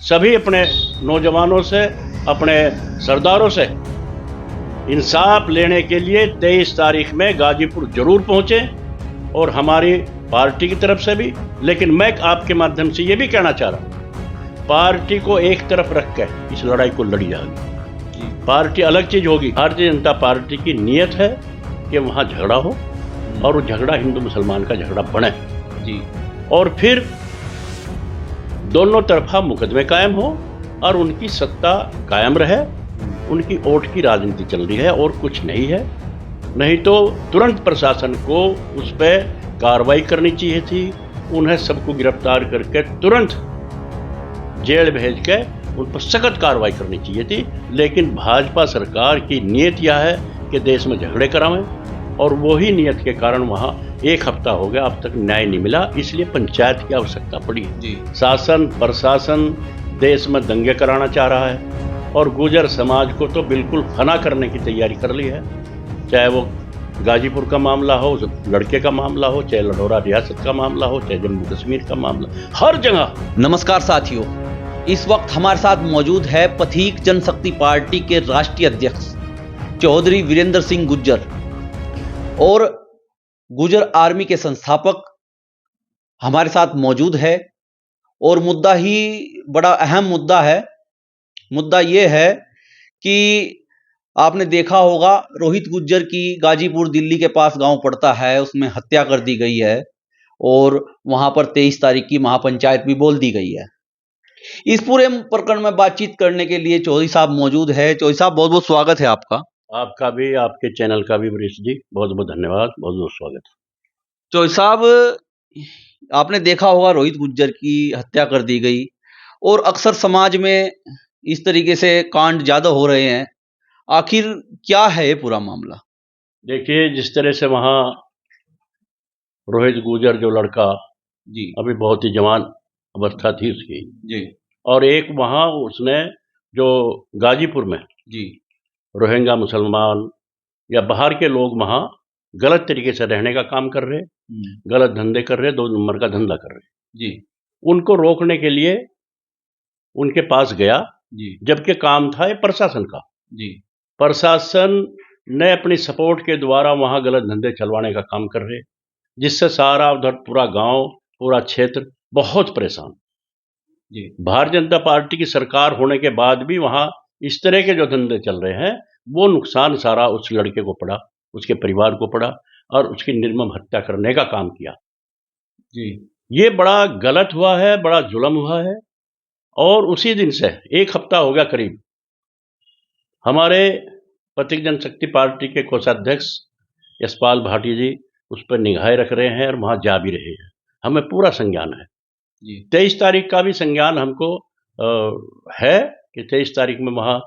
सभी अपने नौजवानों से, अपने सरदारों से इंसाफ लेने के लिए 23 तारीख में गाजीपुर जरूर पहुंचे और हमारी पार्टी की तरफ से भी। लेकिन मैं आपके माध्यम से ये भी कहना चाह रहा हूं, पार्टी को एक तरफ रख कर इस लड़ाई को लड़ी जाएगी। पार्टी अलग चीज होगी। भारतीय जनता पार्टी की नीयत है कि वहां झगड़ा हो और वो झगड़ा हिंदू मुसलमान का झगड़ा बने जी, और फिर दोनों तरफा मुकदमे कायम हो और उनकी सत्ता कायम रहे। उनकी वोट की राजनीति चल रही है और कुछ नहीं है। नहीं तो तुरंत प्रशासन को उस पर कार्रवाई करनी चाहिए थी। उन्हें सबको गिरफ्तार करके तुरंत जेल भेज के उन पर सख्त कार्रवाई करनी चाहिए थी। लेकिन भाजपा सरकार की नीयत यह है कि देश में झगड़े करावें, और वही नीयत के कारण वहाँ एक हफ्ता हो गया अब तक न्याय नहीं मिला। इसलिए पंचायत की आवश्यकता पड़ी जी। शासन प्रशासन देश में दंगे कराना चाह रहा है और गुर्जर समाज को तो बिल्कुल फना करने की तैयारी कर ली है। चाहे वो गाजीपुर का मामला हो, लड़के का मामला हो, चाहे लडौरा रियासत का मामला हो, चाहे जम्मू कश्मीर का मामला, हर जगह। नमस्कार साथियों, इस वक्त हमारे साथ मौजूद है पथिक जनशक्ति पार्टी के राष्ट्रीय अध्यक्ष चौधरी वीरेंद्र सिंह गुर्जर और गुर्जर आर्मी के संस्थापक हमारे साथ मौजूद है। और मुद्दा ही बड़ा अहम मुद्दा है। मुद्दा ये है कि आपने देखा होगा रोहित गुर्जर की गाजीपुर दिल्ली के पास गांव पड़ता है, उसमें हत्या कर दी गई है और वहां पर 23 तारीख की महापंचायत भी बोल दी गई है। इस पूरे प्रकरण में बातचीत करने के लिए चौधरी साहब मौजूद है। चौधरी साहब, बहुत बहुत स्वागत है आपका। आपका भी, आपके चैनल का भी वरिष्ठ जी, बहुत बहुत धन्यवाद, बहुत बहुत स्वागत। चौधरी साहब, आपने देखा होगा रोहित गुर्जर की हत्या कर दी गई और अक्सर समाज में इस तरीके से कांड ज्यादा हो रहे हैं। आखिर क्या है ये पूरा मामला? देखिए, जिस तरह से वहाँ रोहित गुर्जर जो लड़का जी अभी बहुत ही जवान अवस्था थी उसकी जी, और एक वहाँ उसने जो गाजीपुर में जी रोहिंग्या मुसलमान या बाहर के लोग वहाँ गलत तरीके से रहने का काम कर रहे, गलत धंधे कर रहे, 2 नंबर का धंधा कर रहे जी, उनको रोकने के लिए उनके पास गया जी, जबकि काम था ये प्रशासन का जी। प्रशासन ने अपनी सपोर्ट के द्वारा वहाँ गलत धंधे चलवाने का काम कर रहे, जिससे सारा उधर पूरा गांव, पूरा क्षेत्र बहुत परेशान जी। भारतीय जनता पार्टी की सरकार होने के बाद भी वहाँ इस तरह के जो धंधे चल रहे हैं, वो नुकसान सारा उस लड़के को पड़ा, उसके परिवार को पड़ा और उसकी निर्मम हत्या करने का काम किया जी। ये बड़ा गलत हुआ है, बड़ा जुल्म हुआ है। और उसी दिन से 1 हफ्ता हो गया करीब, हमारे पथिक जनशक्ति पार्टी के कोषाध्यक्ष यशपाल भाटी जी उस पर निगाहें रख रहे हैं और वहाँ जा भी रहे हैं। हमें पूरा संज्ञान है जी। 23 तारीख का भी संज्ञान हमको है कि 23 तारीख में वहाँ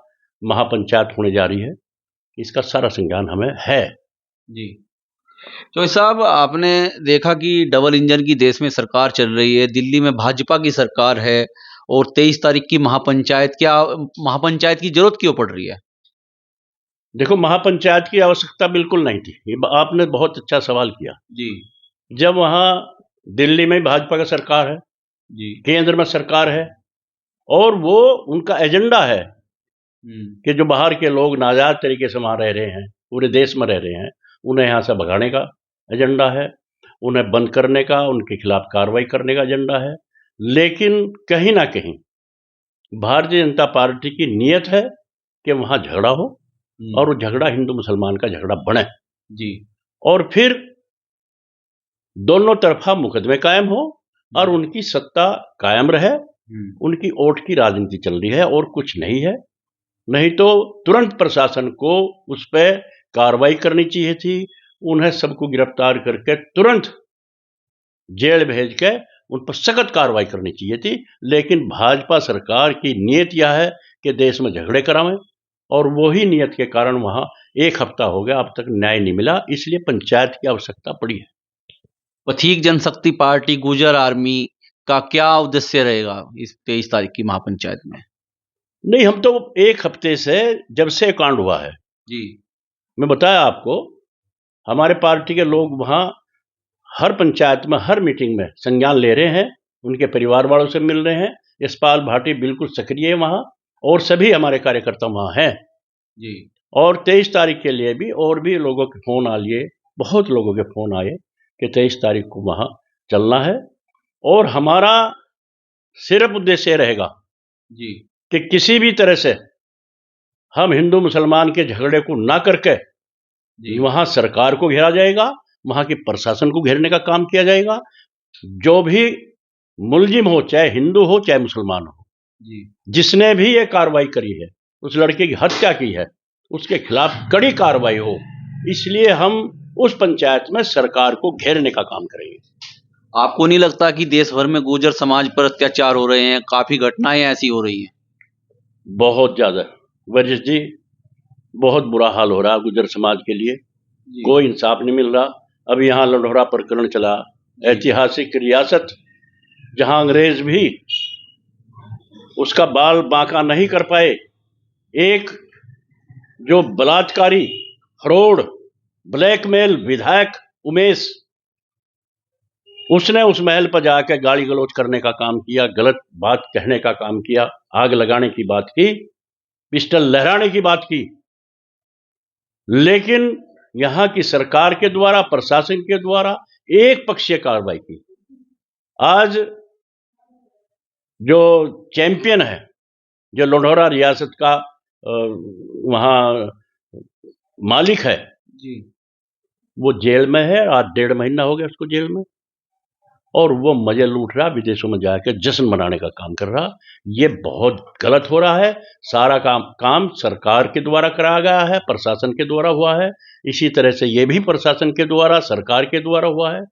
महापंचायत होने जा रही है। इसका सारा संज्ञान हमें है जी। तो साहब, आपने देखा कि डबल इंजन की देश में सरकार चल रही है, दिल्ली में भाजपा की सरकार है और 23 तारीख की महापंचायत, क्या महापंचायत की जरूरत क्यों पड़ रही है? देखो, महापंचायत की आवश्यकता बिल्कुल नहीं थी। ये आपने बहुत अच्छा सवाल किया जी। जब वहाँ दिल्ली में भाजपा का सरकार है जी, केंद्र में सरकार है और वो उनका एजेंडा है कि जो बाहर के लोग नाजायज तरीके से वहाँ रह रहे हैं, पूरे देश में रह रहे हैं, उन्हें यहाँ से भगाने का एजेंडा है, उन्हें बंद करने का, उनके खिलाफ कार्रवाई करने का एजेंडा है। लेकिन कहीं ना कहीं भारतीय जनता पार्टी की नीयत है कि वहाँ झगड़ा हो और वो झगड़ा हिंदू मुसलमान का झगड़ा बने जी, और फिर दोनों तरफा मुकदमे कायम हो और उनकी सत्ता कायम रहे। उनकी वोट की राजनीति चल रही है और कुछ नहीं है। नहीं तो तुरंत प्रशासन को उस पर कार्रवाई करनी चाहिए थी। उन्हें सबको गिरफ्तार करके तुरंत जेल भेज के उन पर सख्त कार्रवाई करनी चाहिए थी। लेकिन भाजपा सरकार की नीयत यह है कि देश में झगड़े करावें, और वही नीयत के कारण वहाँ 1 हफ्ता हो गया अब तक न्याय नहीं मिला। इसलिए पंचायत की आवश्यकता पड़ी है। पथिक जनशक्ति पार्टी गुर्जर आर्मी का क्या उद्देश्य रहेगा इस 23 तारीख की महापंचायत में? नहीं, हम तो 1 हफ्ते से, जब से कांड हुआ है जी, मैं बताया आपको, हमारे पार्टी के लोग वहाँ हर पंचायत में, हर मीटिंग में संज्ञान ले रहे हैं, उनके परिवार वालों से मिल रहे हैं, यशपाल भाटी बिल्कुल सक्रिय है वहाँ, और सभी हमारे कार्यकर्ता वहाँ हैं जी। और 23 तारीख के लिए भी और भी लोगों के फ़ोन आ लिए, बहुत लोगों के फ़ोन आए कि 23 तारीख को वहाँ चलना है। और हमारा सिर्फ उद्देश्य रहेगा जी। कि किसी भी तरह से हम हिंदू मुसलमान के झगड़े को ना करके वहाँ सरकार को घेरा जाएगा, वहाँ के प्रशासन को घेरने का काम किया जाएगा। जो भी मुलजिम हो, चाहे हिंदू हो चाहे मुसलमान हो, जिसने भी ये कार्रवाई करी है, उस लड़के की हत्या की है, उसके खिलाफ कड़ी कार्रवाई हो। इसलिए हम उस पंचायत में सरकार को घेरने का काम करेंगे। आपको नहीं लगता कि देश भर में गुर्जर समाज पर अत्याचार हो रहे हैं, काफी घटनाएं ऐसी हो रही हैं? बहुत ज्यादा वर्जिश जी, बहुत बुरा हाल हो रहा है गुर्जर समाज के लिए। कोई इंसाफ नहीं मिल रहा। अभी यहाँ लंढौरा प्रकरण चला, ऐतिहासिक रियासत जहां अंग्रेज भी उसका बाल बांका नहीं कर पाए। एक जो बलात्कारी, फ्रॉड, ब्लैकमेल विधायक उमेश, उसने उस महल पर जाकर गाली गलौज करने का काम किया, गलत बात कहने का काम किया, आग लगाने की बात की, पिस्टल लहराने की बात की। लेकिन यहां की सरकार के द्वारा, प्रशासन के द्वारा एक पक्षीय कार्रवाई की। आज जो चैंपियन है, जो लंढौरा रियासत का वहां मालिक है जी, वो जेल में है। आज 1.5 महीना हो गया उसको जेल में, और वो मजे लूट रहा, विदेशों में जाकर जश्न मनाने का काम कर रहा। ये बहुत गलत हो रहा है। सारा काम सरकार के द्वारा कराया गया है, प्रशासन के द्वारा हुआ है। इसी तरह से ये भी प्रशासन के द्वारा, सरकार के द्वारा हुआ है।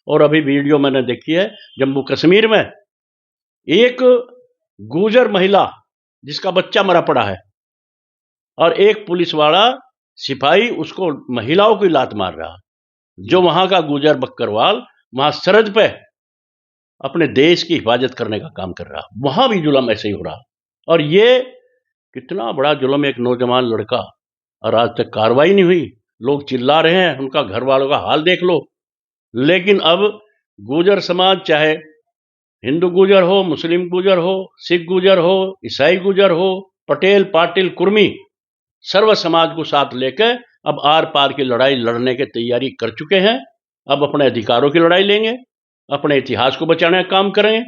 और अभी वीडियो मैंने देखी है, जम्मू कश्मीर में एक गुर्जर महिला जिसका बच्चा मरा पड़ा है, और एक पुलिस वाला सिपाही उसको, महिलाओं की लात मार रहा। जो वहां का गुर्जर बकरवाल वहां सरहद पे अपने देश की हिफाजत करने का काम कर रहा, वहां भी जुल्म ऐसे ही हो रहा। और ये कितना बड़ा जुल्म, एक नौजवान लड़का, और आज तक कार्रवाई नहीं हुई। लोग चिल्ला रहे हैं, उनका घर वालों का हाल देख लो। लेकिन अब गुर्जर समाज, चाहे हिंदू गुर्जर हो, मुस्लिम गुर्जर हो, सिख गुर्जर हो, ईसाई गुर्जर हो, पटेल, पाटिल, कुर्मी, सर्व समाज को साथ लेकर अब आर पार की लड़ाई लड़ने की तैयारी कर चुके हैं। अब अपने अधिकारों की लड़ाई लेंगे, अपने इतिहास को बचाने का काम करेंगे,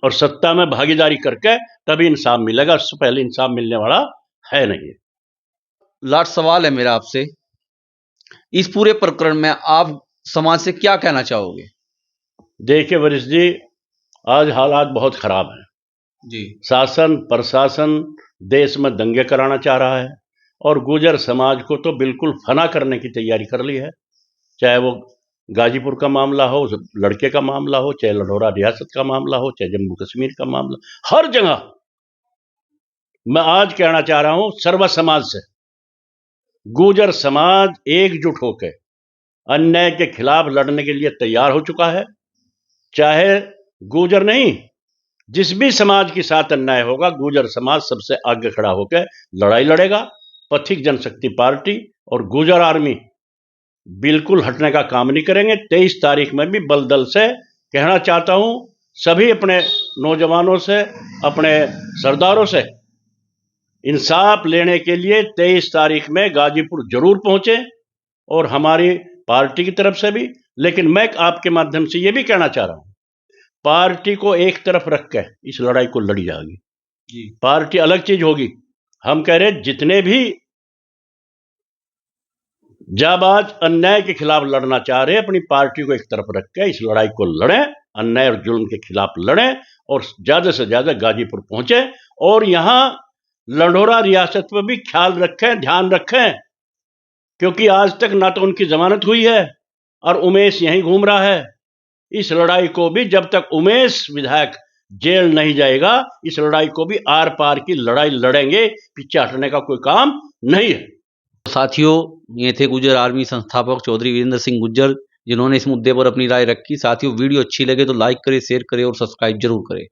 और सत्ता में भागीदारी करके तभी इंसाफ मिलेगा। उससे पहले इंसाफ मिलने वाला है नहीं। लास्ट सवाल है मेरा आपसे, इस पूरे प्रकरण में आप समाज से क्या कहना चाहोगे? देखिए वरिष्ठ जी, आज हालात बहुत खराब हैं जी। शासन प्रशासन देश में दंगे कराना चाह रहा है, और गुर्जर समाज को तो बिल्कुल फना करने की तैयारी कर ली है। चाहे वो गाजीपुर का मामला हो, लड़के का मामला हो, चाहे लंढौरा रियासत का मामला हो, चाहे जम्मू कश्मीर का मामला, हर जगह मैं आज कहना चाह रहा हूं सर्व समाज से, गुर्जर समाज एकजुट होकर अन्याय के खिलाफ लड़ने के लिए तैयार हो चुका है। चाहे गुर्जर नहीं, जिस भी समाज के साथ अन्याय होगा, गुर्जर समाज सबसे आगे खड़ा होकर लड़ाई लड़ेगा। पथिक जनशक्ति पार्टी और गुर्जर आर्मी बिल्कुल हटने का काम नहीं करेंगे। 23 तारीख में भी बलदल से कहना चाहता हूं, सभी अपने नौजवानों से, अपने सरदारों से इंसाफ लेने के लिए 23 तारीख में गाजीपुर जरूर पहुंचे, और हमारी पार्टी की तरफ से भी। लेकिन मैं आपके माध्यम से यह भी कहना चाह रहा हूं, पार्टी को एक तरफ रख के इस लड़ाई को लड़ी जाएगी। पार्टी अलग चीज होगी। हम कह रहे जितने भी जाबाज अन्याय के खिलाफ लड़ना चाह रहे, अपनी पार्टी को एक तरफ रख के इस लड़ाई को लड़ें, अन्याय और जुल्म के खिलाफ लड़ें, और ज्यादा से ज्यादा गाजीपुर पहुंचे, और यहां लंढौरा रियासत पर भी ख्याल रखें, ध्यान रखें, क्योंकि आज तक ना तो उनकी जमानत हुई है और उमेश यहीं घूम रहा है। इस लड़ाई को भी जब तक उमेश विधायक जेल नहीं जाएगा, इस लड़ाई को भी आर पार की लड़ाई लड़ेंगे, पीछे हटने का कोई काम नहीं है। साथियों, ये थे गुर्जर आर्मी संस्थापक चौधरी वीरेंद्र सिंह गुर्जर, जिन्होंने इस मुद्दे पर अपनी राय रखी। साथियों, वीडियो अच्छी लगे तो लाइक करें, शेयर करें और सब्सक्राइब जरूर करें।